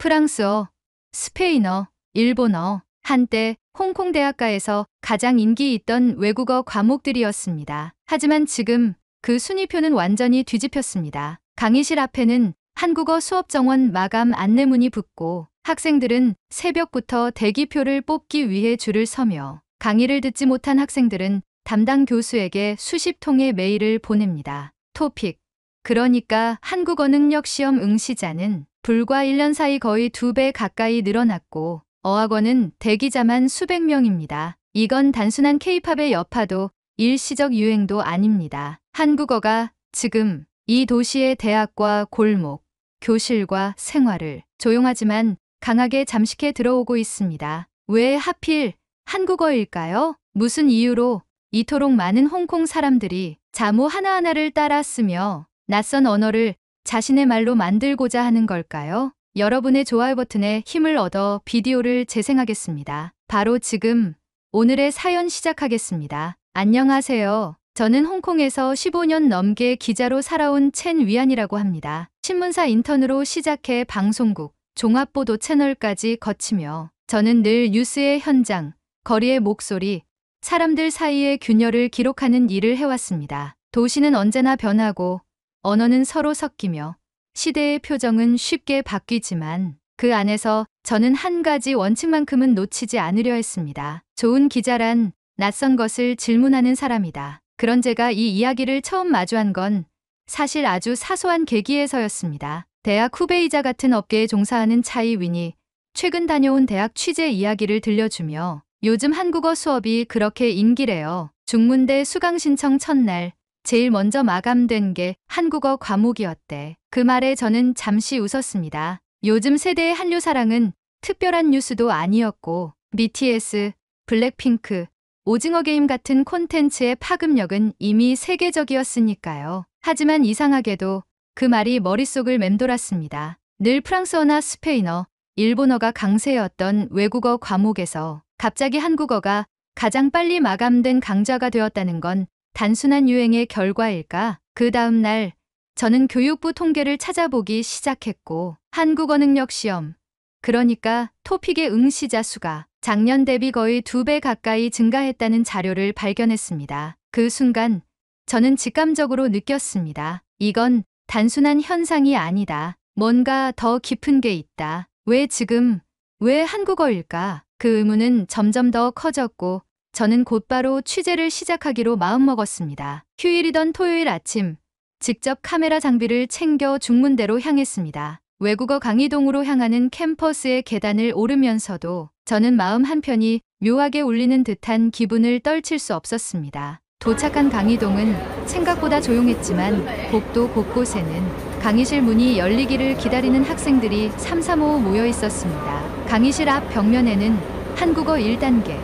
프랑스어, 스페인어, 일본어, 한때 홍콩 대학가에서 가장 인기 있던 외국어 과목들이었습니다. 하지만 지금 그 순위표는 완전히 뒤집혔습니다. 강의실 앞에는 한국어 수업 정원 마감 안내문이 붙고 학생들은 새벽부터 대기표를 뽑기 위해 줄을 서며 강의를 듣지 못한 학생들은 담당 교수에게 수십 통의 메일을 보냅니다. 토픽, 그러니까 한국어 능력 시험 응시자는 불과 1년 사이 거의 2배 가까이 늘어났고 어학원은 대기자만 수백 명입니다. 이건 단순한 K-팝의 여파도 일시적 유행도 아닙니다. 한국어가 지금 이 도시의 대학과 골목, 교실과 생활을 조용하지만 강하게 잠식해 들어오고 있습니다. 왜 하필 한국어일까요? 무슨 이유로 이토록 많은 홍콩 사람들이 자모 하나하나를 따라 쓰며 낯선 언어를 자신의 말로 만들고자 하는 걸까요? 여러분의 좋아요 버튼에 힘을 얻어 비디오를 재생하겠습니다. 바로 지금 오늘의 사연 시작하겠습니다. 안녕하세요. 저는 홍콩에서 15년 넘게 기자로 살아온 첸 위안이라고 합니다. 신문사 인턴으로 시작해 방송국, 종합보도 채널까지 거치며 저는 늘 뉴스의 현장, 거리의 목소리, 사람들 사이의 균열을 기록하는 일을 해왔습니다. 도시는 언제나 변하고 언어는 서로 섞이며 시대의 표정은 쉽게 바뀌지만 그 안에서 저는 한 가지 원칙만큼은 놓치지 않으려 했습니다. 좋은 기자란 낯선 것을 질문하는 사람이다. 그런 제가 이 이야기를 처음 마주한 건 사실 아주 사소한 계기에서였습니다. 대학 후배이자 같은 업계에 종사하는 차이 윈이 최근 다녀온 대학 취재 이야기를 들려주며 요즘 한국어 수업이 그렇게 인기래요. 중문대 수강 신청 첫날 제일 먼저 마감된 게 한국어 과목이었대. 그 말에 저는 잠시 웃었습니다. 요즘 세대의 한류 사랑은 특별한 뉴스도 아니었고 BTS, 블랙핑크, 오징어 게임 같은 콘텐츠의 파급력은 이미 세계적이었으니까요. 하지만 이상하게도 그 말이 머릿속을 맴돌았습니다. 늘 프랑스어나 스페인어, 일본어가 강세였던 외국어 과목에서 갑자기 한국어가 가장 빨리 마감된 강좌가 되었다는 건 단순한 유행의 결과일까? 그 다음 날 저는 교육부 통계를 찾아보기 시작했고 한국어 능력 시험, 그러니까 토픽의 응시자 수가 작년 대비 거의 2배 가까이 증가했다는 자료를 발견했습니다. 그 순간 저는 직감적으로 느꼈습니다. 이건 단순한 현상이 아니다. 뭔가 더 깊은 게 있다. 왜 지금, 왜 한국어일까? 그 의문은 점점 더 커졌고 저는 곧바로 취재를 시작하기로 마음먹었습니다. 휴일이던 토요일 아침, 직접 카메라 장비를 챙겨 중문대로 향했습니다. 외국어 강의동으로 향하는 캠퍼스의 계단을 오르면서도 저는 마음 한편이 묘하게 울리는 듯한 기분을 떨칠 수 없었습니다. 도착한 강의동은 생각보다 조용했지만 복도 곳곳에는 강의실 문이 열리기를 기다리는 학생들이 삼삼오오 모여 있었습니다. 강의실 앞 벽면에는 한국어 1단계,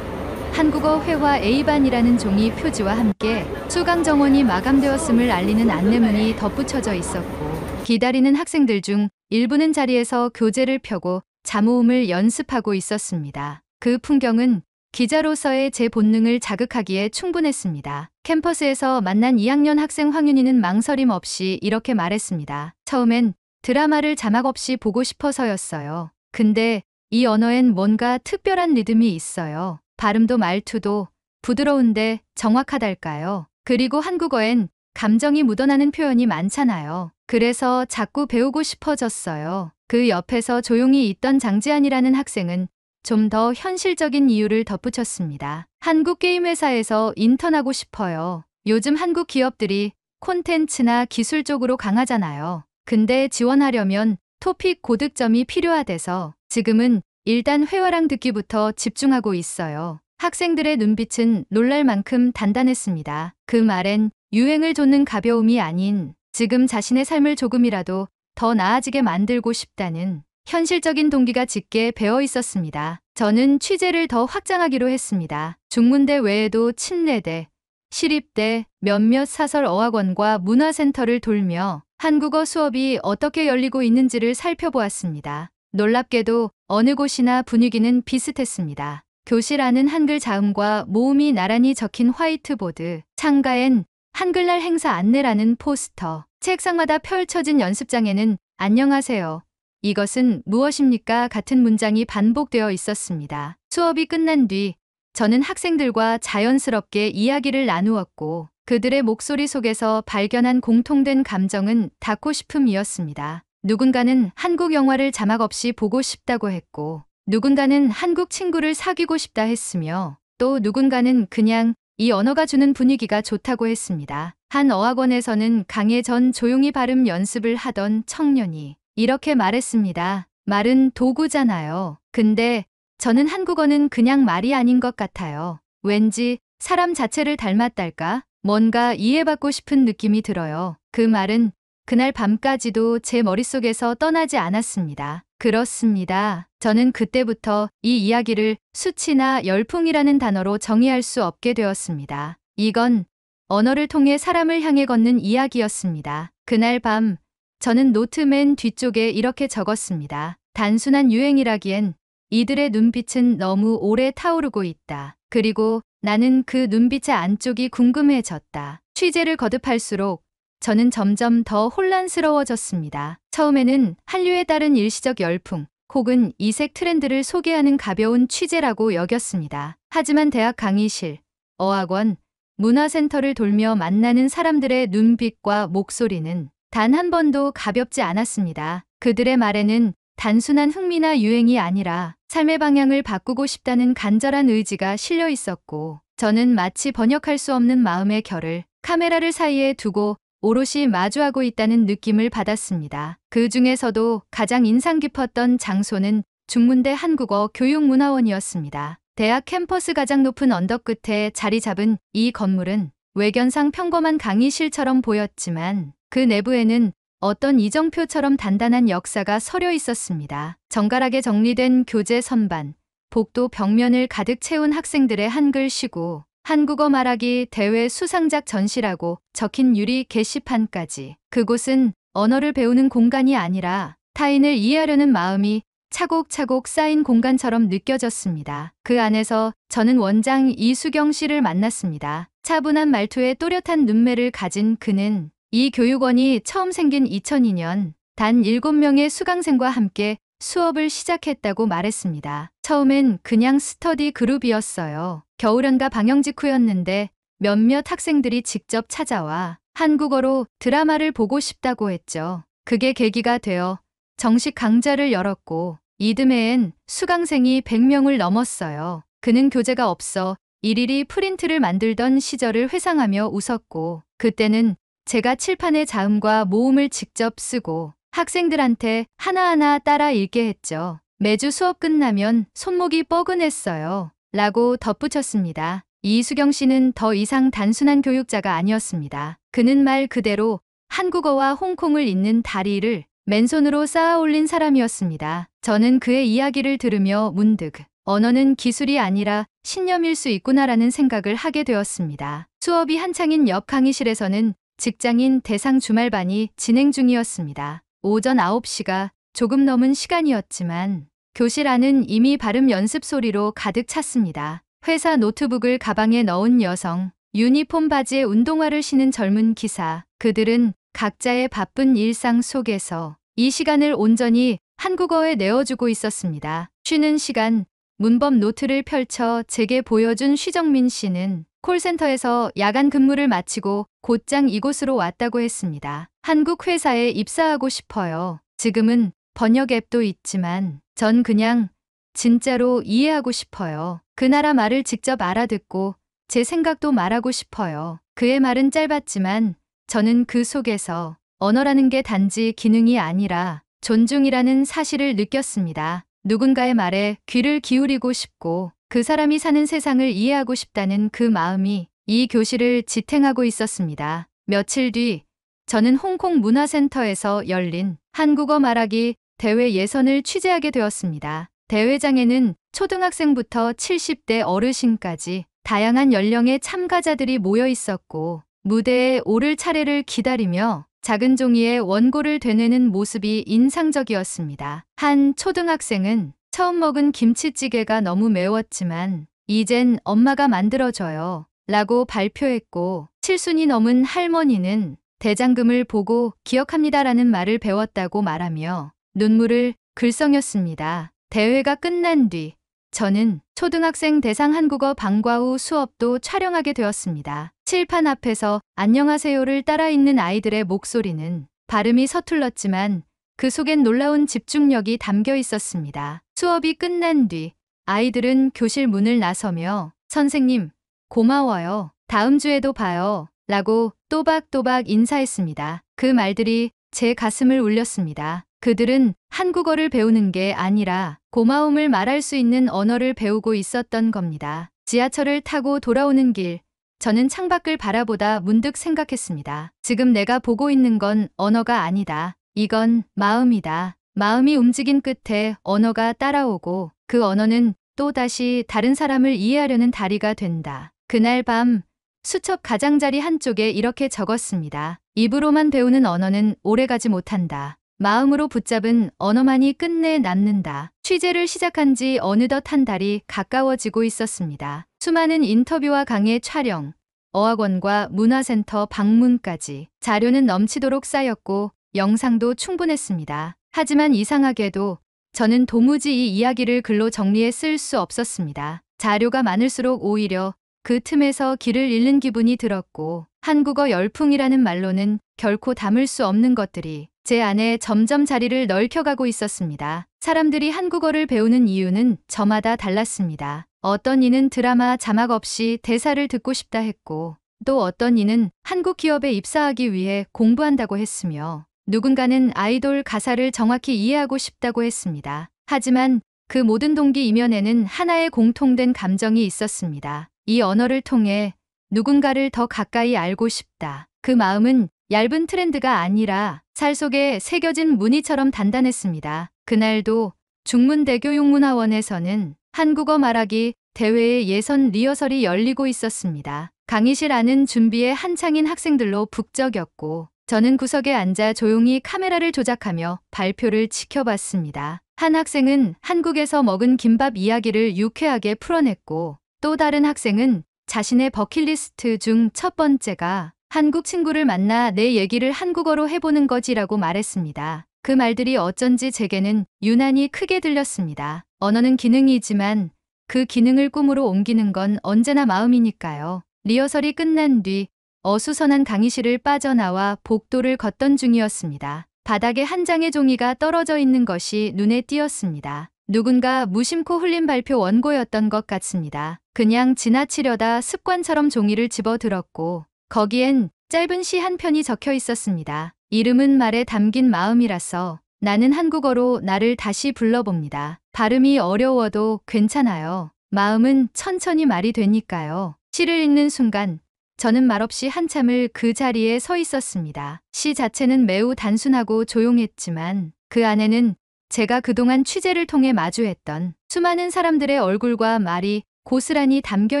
한국어 회화 A반이라는 종이 표지와 함께 수강 정원이 마감되었음을 알리는 안내문이 덧붙여져 있었고 기다리는 학생들 중 일부는 자리에서 교재를 펴고 잠호음을 연습하고 있었습니다. 그 풍경은 기자로서의 제 본능을 자극하기에 충분했습니다. 캠퍼스에서 만난 2학년 학생 황윤희는 망설임 없이 이렇게 말했습니다. 처음엔 드라마를 자막 없이 보고 싶어서였어요. 근데 이 언어엔 뭔가 특별한 리듬이 있어요. 발음도 말투도 부드러운데 정확하달까요? 그리고 한국어엔 감정이 묻어나는 표현이 많잖아요. 그래서 자꾸 배우고 싶어졌어요. 그 옆에서 조용히 있던 장지안이라는 학생은 좀 더 현실적인 이유를 덧붙였습니다. 한국 게임 회사에서 인턴하고 싶어요. 요즘 한국 기업들이 콘텐츠나 기술 쪽으로 강하잖아요. 근데 지원하려면 토픽 고득점이 필요하대서 지금은 일단 회화랑 듣기부터 집중하고 있어요. 학생들의 눈빛은 놀랄 만큼 단단했습니다. 그 말엔 유행을 좇는 가벼움이 아닌 지금 자신의 삶을 조금이라도 더 나아지게 만들고 싶다는 현실적인 동기가 짙게 배어 있었습니다. 저는 취재를 더 확장하기로 했습니다. 중문대 외에도 침례대, 시립대, 몇몇 사설 어학원과 문화센터를 돌며 한국어 수업이 어떻게 열리고 있는지를 살펴보았습니다. 놀랍게도 어느 곳이나 분위기는 비슷했습니다. 교실 안은 한글 자음과 모음이 나란히 적힌 화이트보드, 창가엔 한글날 행사 안내라는 포스터, 책상마다 펼쳐진 연습장에는 안녕하세요. 이것은 무엇입니까? 같은 문장이 반복되어 있었습니다. 수업이 끝난 뒤 저는 학생들과 자연스럽게 이야기를 나누었고 그들의 목소리 속에서 발견한 공통된 감정은 닫고 싶음이었습니다. 누군가는 한국 영화를 자막 없이 보고 싶다고 했고 누군가는 한국 친구를 사귀고 싶다 했으며 또 누군가는 그냥 이 언어가 주는 분위기가 좋다고 했습니다. 한 어학원에서는 강의 전 조용히 발음 연습을 하던 청년이 이렇게 말했습니다. 말은 도구잖아요. 근데 저는 한국어는 그냥 말이 아닌 것 같아요. 왠지 사람 자체를 닮았달까? 뭔가 이해받고 싶은 느낌이 들어요. 그 말은 그날 밤까지도 제 머릿속에서 떠나지 않았습니다. 그렇습니다. 저는 그때부터 이 이야기를 수치나 열풍이라는 단어로 정의할 수 없게 되었습니다. 이건 언어를 통해 사람을 향해 걷는 이야기였습니다. 그날 밤 저는 노트 맨 뒤쪽에 이렇게 적었습니다. 단순한 유행이라기엔 이들의 눈빛은 너무 오래 타오르고 있다. 그리고 나는 그 눈빛의 안쪽이 궁금해졌다. 취재를 거듭할수록 저는 점점 더 혼란스러워졌습니다. 처음에는 한류에 따른 일시적 열풍 혹은 이색 트렌드를 소개하는 가벼운 취재라고 여겼습니다. 하지만 대학 강의실, 어학원, 문화센터를 돌며 만나는 사람들의 눈빛과 목소리는 단 한 번도 가볍지 않았습니다. 그들의 말에는 단순한 흥미나 유행이 아니라 삶의 방향을 바꾸고 싶다는 간절한 의지가 실려 있었고 저는 마치 번역할 수 없는 마음의 결을 카메라를 사이에 두고 오롯이 마주하고 있다는 느낌을 받았습니다. 그 중에서도 가장 인상 깊었던 장소는 중문대 한국어 교육문화원이었습니다. 대학 캠퍼스 가장 높은 언덕 끝에 자리 잡은 이 건물은 외견상 평범한 강의실처럼 보였지만 그 내부에는 어떤 이정표처럼 단단한 역사가 서려 있었습니다. 정갈하게 정리된 교재 선반, 복도 벽면을 가득 채운 학생들의 한글시구, 한국어 말하기 대회 수상작 전시라고 적힌 유리 게시판까지. 그곳은 언어를 배우는 공간이 아니라 타인을 이해하려는 마음이 차곡차곡 쌓인 공간처럼 느껴졌습니다. 그 안에서 저는 원장 이수경 씨를 만났습니다. 차분한 말투에 또렷한 눈매를 가진 그는 이 교육원이 처음 생긴 2002년 단 7명의 수강생과 함께 수업을 시작했다고 말했습니다. 처음엔 그냥 스터디 그룹이었어요. 겨울연가 방영 직후였는데 몇몇 학생들이 직접 찾아와 한국어로 드라마를 보고 싶다고 했죠. 그게 계기가 되어 정식 강좌를 열었고 이듬해엔 수강생이 100명을 넘었어요. 그는 교재가 없어 일일이 프린트를 만들던 시절을 회상하며 웃었고 그때는 제가 칠판에 자음과 모음을 직접 쓰고 학생들한테 하나하나 따라 읽게 했죠. 매주 수업 끝나면 손목이 뻐근했어요. 라고 덧붙였습니다. 이수경 씨는 더 이상 단순한 교육자가 아니었습니다. 그는 말 그대로 한국어와 홍콩을 잇는 다리를 맨손으로 쌓아 올린 사람이었습니다. 저는 그의 이야기를 들으며 문득 언어는 기술이 아니라 신념일 수 있구나라는 생각을 하게 되었습니다. 수업이 한창인 옆 강의실에서는 직장인 대상 주말반이 진행 중이었습니다. 오전 9시가 조금 넘은 시간이었지만 교실 안은 이미 발음 연습 소리로 가득 찼습니다. 회사 노트북을 가방에 넣은 여성, 유니폼 바지에 운동화를 신은 젊은 기사, 그들은 각자의 바쁜 일상 속에서 이 시간을 온전히 한국어에 내어주고 있었습니다. 쉬는 시간, 문법 노트를 펼쳐 제게 보여준 쉬정민 씨는 콜센터에서 야간 근무를 마치고 곧장 이곳으로 왔다고 했습니다. 한국 회사에 입사하고 싶어요. 지금은 번역 앱도 있지만 전 그냥 진짜로 이해하고 싶어요. 그 나라 말을 직접 알아듣고 제 생각도 말하고 싶어요. 그의 말은 짧았지만 저는 그 속에서 언어라는 게 단지 기능이 아니라 존중이라는 사실을 느꼈습니다. 누군가의 말에 귀를 기울이고 싶고 그 사람이 사는 세상을 이해하고 싶다는 그 마음이 이 교실을 지탱하고 있었습니다. 며칠 뒤 저는 홍콩 문화센터에서 열린 한국어 말하기 대회 예선을 취재하게 되었습니다. 대회장에는 초등학생부터 70대 어르신까지 다양한 연령의 참가자들이 모여 있었고 무대에 오를 차례를 기다리며 작은 종이에 원고를 되뇌는 모습이 인상적이었습니다. 한 초등학생은 처음 먹은 김치찌개가 너무 매웠지만 이젠 엄마가 만들어줘요 라고 발표했고 7순이 넘은 할머니는 대장금을 보고 기억합니다라는 말을 배웠다고 말하며 눈물을 글썽였습니다. 대회가 끝난 뒤 저는 초등학생 대상 한국어 방과 후 수업도 촬영하게 되었습니다. 칠판 앞에서 안녕하세요를 따라 읽는 아이들의 목소리는 발음이 서툴렀지만 그 속엔 놀라운 집중력이 담겨 있었습니다. 수업이 끝난 뒤 아이들은 교실 문을 나서며 선생님, 고마워요. 다음 주에도 봐요. 라고 또박또박 인사했습니다. 그 말들이 제 가슴을 울렸습니다. 그들은 한국어를 배우는 게 아니라 고마움을 말할 수 있는 언어를 배우고 있었던 겁니다. 지하철을 타고 돌아오는 길, 저는 창밖을 바라보다 문득 생각했습니다. 지금 내가 보고 있는 건 언어가 아니다. 이건 마음이다. 마음이 움직인 끝에 언어가 따라오고 그 언어는 또다시 다른 사람을 이해하려는 다리가 된다. 그날 밤 수첩 가장자리 한쪽에 이렇게 적었습니다. 입으로만 배우는 언어는 오래가지 못한다. 마음으로 붙잡은 언어만이 끝내 남는다. 취재를 시작한 지 어느덧 한 달이 가까워지고 있었습니다. 수많은 인터뷰와 강의 촬영, 어학원과 문화센터 방문까지 자료는 넘치도록 쌓였고 영상도 충분했습니다. 하지만 이상하게도 저는 도무지 이 이야기를 글로 정리해 쓸 수 없었습니다. 자료가 많을수록 오히려 그 틈에서 길을 잃는 기분이 들었고 한국어 열풍이라는 말로는 결코 담을 수 없는 것들이 제 안에 점점 자리를 넓혀가고 있었습니다. 사람들이 한국어를 배우는 이유는 저마다 달랐습니다. 어떤 이는 드라마 자막 없이 대사를 듣고 싶다 했고 또 어떤 이는 한국 기업에 입사하기 위해 공부한다고 했으며 누군가는 아이돌 가사를 정확히 이해하고 싶다고 했습니다. 하지만 그 모든 동기 이면에는 하나의 공통된 감정이 있었습니다. 이 언어를 통해 누군가를 더 가까이 알고 싶다. 그 마음은 얇은 트렌드가 아니라 살 속에 새겨진 무늬처럼 단단했습니다. 그날도 중문대교 용문화원에서는 한국어 말하기 대회의 예선 리허설이 열리고 있었습니다. 강의실 안은 준비에 한창인 학생들로 북적였고 저는 구석에 앉아 조용히 카메라를 조작하며 발표를 지켜봤습니다. 한 학생은 한국에서 먹은 김밥 이야기를 유쾌하게 풀어냈고 또 다른 학생은 자신의 버킷리스트 중 첫 번째가 한국 친구를 만나 내 얘기를 한국어로 해보는 거지라고 말했습니다. 그 말들이 어쩐지 제게는 유난히 크게 들렸습니다. 언어는 기능이지만 그 기능을 꿈으로 옮기는 건 언제나 마음이니까요. 리허설이 끝난 뒤 어수선한 강의실을 빠져나와 복도를 걷던 중이었습니다. 바닥에 한 장의 종이가 떨어져 있는 것이 눈에 띄었습니다. 누군가 무심코 흘린 발표 원고였던 것 같습니다. 그냥 지나치려다 습관처럼 종이를 집어들었고 거기엔 짧은 시 한 편이 적혀 있었습니다. 이름은 말에 담긴 마음이라서 나는 한국어로 나를 다시 불러봅니다. 발음이 어려워도 괜찮아요. 마음은 천천히 말이 되니까요. 시를 읽는 순간 저는 말없이 한참을 그 자리에 서 있었습니다. 시 자체는 매우 단순하고 조용했지만 그 안에는 제가 그동안 취재를 통해 마주했던 수많은 사람들의 얼굴과 말이 고스란히 담겨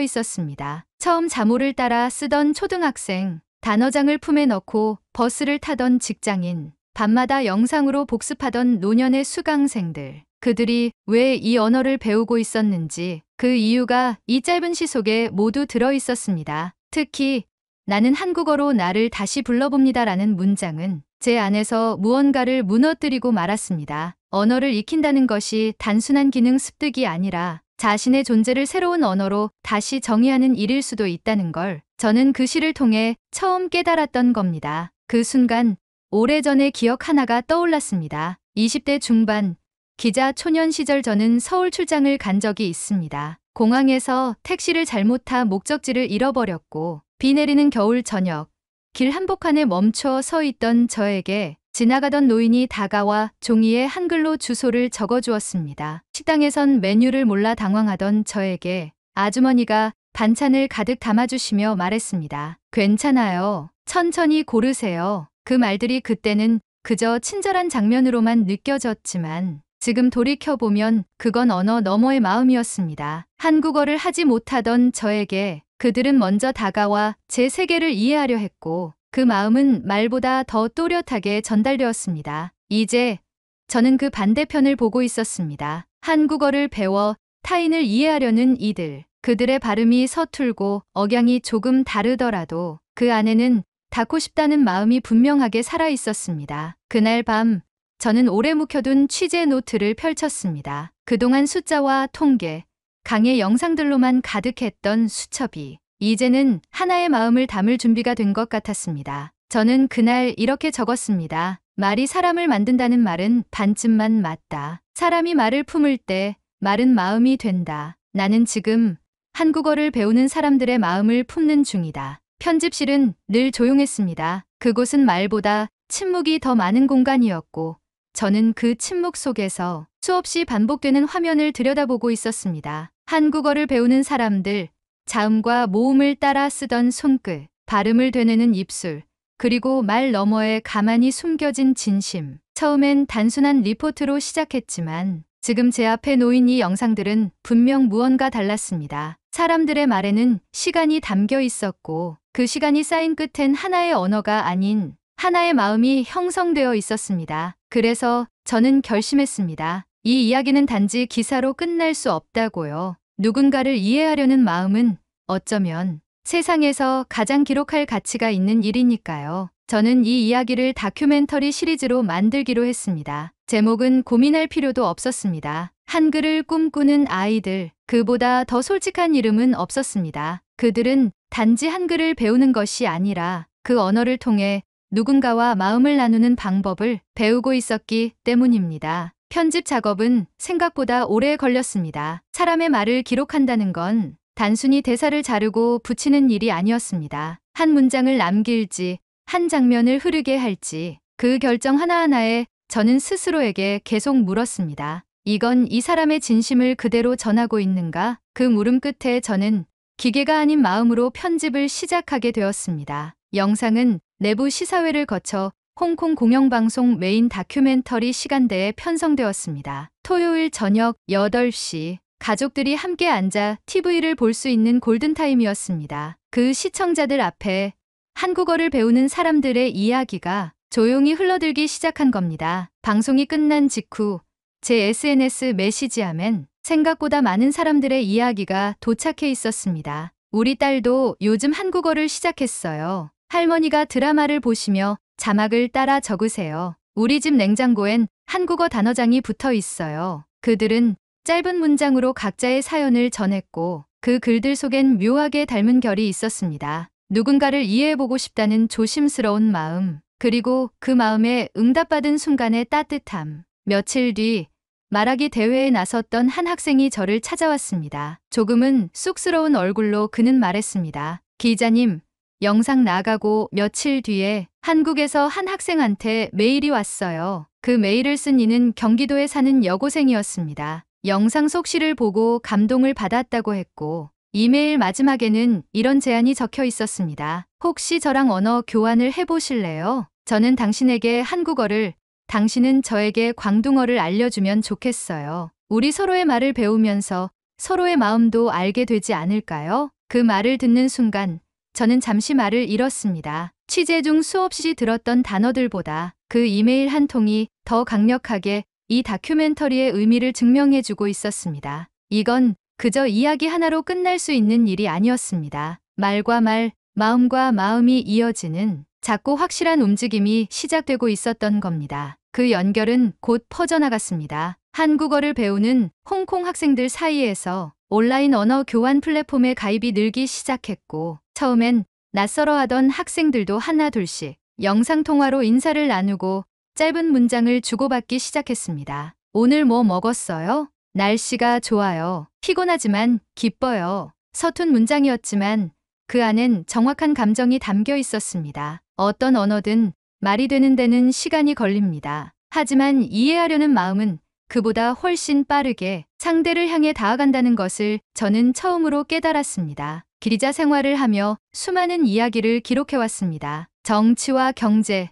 있었습니다. 처음 자모를 따라 쓰던 초등학생, 단어장을 품에 넣고 버스를 타던 직장인, 밤마다 영상으로 복습하던 노년의 수강생들. 그들이 왜 이 언어를 배우고 있었는지 그 이유가 이 짧은 시 속에 모두 들어 있었습니다. 특히 나는 한국어로 나를 다시 불러봅니다라는 문장은 제 안에서 무언가를 무너뜨리고 말았습니다. 언어를 익힌다는 것이 단순한 기능 습득이 아니라 자신의 존재를 새로운 언어로 다시 정의하는 일일 수도 있다는 걸 저는 그 시를 통해 처음 깨달았던 겁니다. 그 순간 오래전의 기억 하나가 떠올랐습니다. 20대 중반 기자 초년 시절 저는 서울 출장을 간 적이 있습니다. 공항에서 택시를 잘못 타 목적지를 잃어버렸고 비 내리는 겨울 저녁 길 한복판에 멈춰 서 있던 저에게 지나가던 노인이 다가와 종이에 한글로 주소를 적어주었습니다. 식당에선 메뉴를 몰라 당황하던 저에게 아주머니가 반찬을 가득 담아주시며 말했습니다. 괜찮아요. 천천히 고르세요. 그 말들이 그때는 그저 친절한 장면으로만 느껴졌지만 지금 돌이켜보면 그건 언어 너머의 마음이었습니다. 한국어를 하지 못하던 저에게 그들은 먼저 다가와 제 세계를 이해하려 했고 그 마음은 말보다 더 또렷하게 전달되었습니다. 이제 저는 그 반대편을 보고 있었습니다. 한국어를 배워 타인을 이해하려는 이들. 그들의 발음이 서툴고 억양이 조금 다르더라도 그 안에는 닿고 싶다는 마음이 분명하게 살아 있었습니다. 그날 밤 저는 오래 묵혀둔 취재 노트를 펼쳤습니다. 그동안 숫자와 통계, 강의 영상들로만 가득했던 수첩이 이제는 하나의 마음을 담을 준비가 된 것 같았습니다. 저는 그날 이렇게 적었습니다. 말이 사람을 만든다는 말은 반쯤만 맞다. 사람이 말을 품을 때 말은 마음이 된다. 나는 지금 한국어를 배우는 사람들의 마음을 품는 중이다. 편집실은 늘 조용했습니다. 그곳은 말보다 침묵이 더 많은 공간이었고 저는 그 침묵 속에서 수없이 반복되는 화면을 들여다보고 있었습니다. 한국어를 배우는 사람들, 자음과 모음을 따라 쓰던 손끝, 발음을 되뇌는 입술, 그리고 말 너머에 가만히 숨겨진 진심. 처음엔 단순한 리포트로 시작했지만 지금 제 앞에 놓인 이 영상들은 분명 무언가 달랐습니다. 사람들의 말에는 시간이 담겨 있었고 그 시간이 쌓인 끝엔 하나의 언어가 아닌 하나의 마음이 형성되어 있었습니다. 그래서 저는 결심했습니다. 이 이야기는 단지 기사로 끝날 수 없다고요. 누군가를 이해하려는 마음은 어쩌면 세상에서 가장 기록할 가치가 있는 일이니까요. 저는 이 이야기를 다큐멘터리 시리즈로 만들기로 했습니다. 제목은 고민할 필요도 없었습니다. 한글을 꿈꾸는 아이들, 그보다 더 솔직한 이름은 없었습니다. 그들은 단지 한글을 배우는 것이 아니라 그 언어를 통해 누군가와 마음을 나누는 방법을 배우고 있었기 때문입니다. 편집 작업은 생각보다 오래 걸렸습니다. 사람의 말을 기록한다는 건 단순히 대사를 자르고 붙이는 일이 아니었습니다. 한 문장을 남길지, 한 장면을 흐르게 할지, 그 결정 하나하나에 저는 스스로에게 계속 물었습니다. 이건 이 사람의 진심을 그대로 전하고 있는가? 그 물음 끝에 저는 기계가 아닌 마음으로 편집을 시작하게 되었습니다. 영상은 내부 시사회를 거쳐 홍콩 공영방송 메인 다큐멘터리 시간대에 편성되었습니다. 토요일 저녁 8시 가족들이 함께 앉아 TV를 볼 수 있는 골든타임이었습니다. 그 시청자들 앞에 한국어를 배우는 사람들의 이야기가 조용히 흘러들기 시작한 겁니다. 방송이 끝난 직후 제 SNS 메시지함엔 생각보다 많은 사람들의 이야기가 도착해 있었습니다. 우리 딸도 요즘 한국어를 시작했어요. 할머니가 드라마를 보시며 자막을 따라 적으세요. 우리 집 냉장고엔 한국어 단어장이 붙어 있어요. 그들은 짧은 문장으로 각자의 사연을 전했고 그 글들 속엔 묘하게 닮은 결이 있었습니다. 누군가를 이해해보고 싶다는 조심스러운 마음, 그리고 그 마음에 응답받은 순간의 따뜻함. 며칠 뒤 말하기 대회에 나섰던 한 학생이 저를 찾아왔습니다. 조금은 쑥스러운 얼굴로 그는 말했습니다. 기자님, 영상 나가고 며칠 뒤에 한국에서 한 학생한테 메일이 왔어요. 그 메일을 쓴 이는 경기도에 사는 여고생이었습니다. 영상 속시를 보고 감동을 받았다고 했고 이메일 마지막에는 이런 제안이 적혀 있었습니다. 혹시 저랑 언어 교환을 해보실래요? 저는 당신에게 한국어를, 당신은 저에게 광둥어를 알려주면 좋겠어요. 우리 서로의 말을 배우면서 서로의 마음도 알게 되지 않을까요? 그 말을 듣는 순간 저는 잠시 말을 잃었습니다. 취재 중 수없이 들었던 단어들보다 그 이메일 한 통이 더 강력하게 이 다큐멘터리의 의미를 증명해주고 있었습니다. 이건 그저 이야기 하나로 끝날 수 있는 일이 아니었습니다. 말과 말, 마음과 마음이 이어지는 작고 확실한 움직임이 시작되고 있었던 겁니다. 그 연결은 곧 퍼져나갔습니다. 한국어를 배우는 홍콩 학생들 사이에서 온라인 언어 교환 플랫폼에 가입이 늘기 시작했고 처음엔 낯설어하던 학생들도 하나둘씩 영상통화로 인사를 나누고 짧은 문장을 주고받기 시작했습니다. 오늘 뭐 먹었어요? 날씨가 좋아요. 피곤하지만 기뻐요. 서툰 문장이었지만 그 안엔 정확한 감정이 담겨 있었습니다. 어떤 언어든 말이 되는 데는 시간이 걸립니다. 하지만 이해하려는 마음은 그보다 훨씬 빠르게 상대를 향해 다가간다는 것을 저는 처음으로 깨달았습니다. 기자 생활을 하며 수많은 이야기를 기록해왔습니다. 정치와 경제,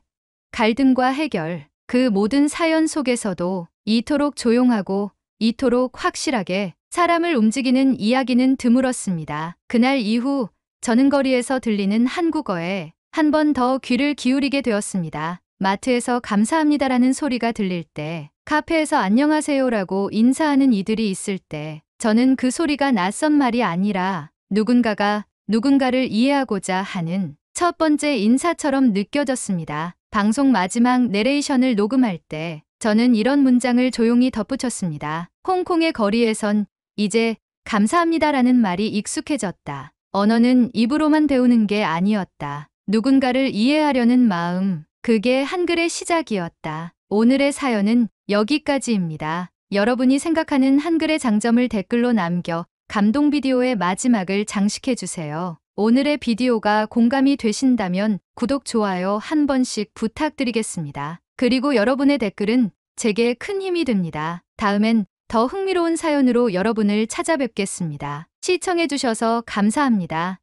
갈등과 해결, 그 모든 사연 속에서도 이토록 조용하고 이토록 확실하게 사람을 움직이는 이야기는 드물었습니다. 그날 이후 저는 거리에서 들리는 한국어에 한 번 더 귀를 기울이게 되었습니다. 마트에서 감사합니다라는 소리가 들릴 때, 카페에서 안녕하세요라고 인사하는 이들이 있을 때, 저는 그 소리가 낯선 말이 아니라 누군가가 누군가를 이해하고자 하는 첫 번째 인사처럼 느껴졌습니다. 방송 마지막 내레이션을 녹음할 때 저는 이런 문장을 조용히 덧붙였습니다. 홍콩의 거리에선 이제 감사합니다라는 말이 익숙해졌다. 언어는 입으로만 배우는 게 아니었다. 누군가를 이해하려는 마음, 그게 한글의 시작이었다. 오늘의 사연은 여기까지입니다. 여러분이 생각하는 한글의 장점을 댓글로 남겨 감동 비디오의 마지막을 장식해주세요. 오늘의 비디오가 공감이 되신다면 구독, 좋아요 한 번씩 부탁드리겠습니다. 그리고 여러분의 댓글은 제게 큰 힘이 됩니다. 다음엔 더 흥미로운 사연으로 여러분을 찾아뵙겠습니다. 시청해주셔서 감사합니다.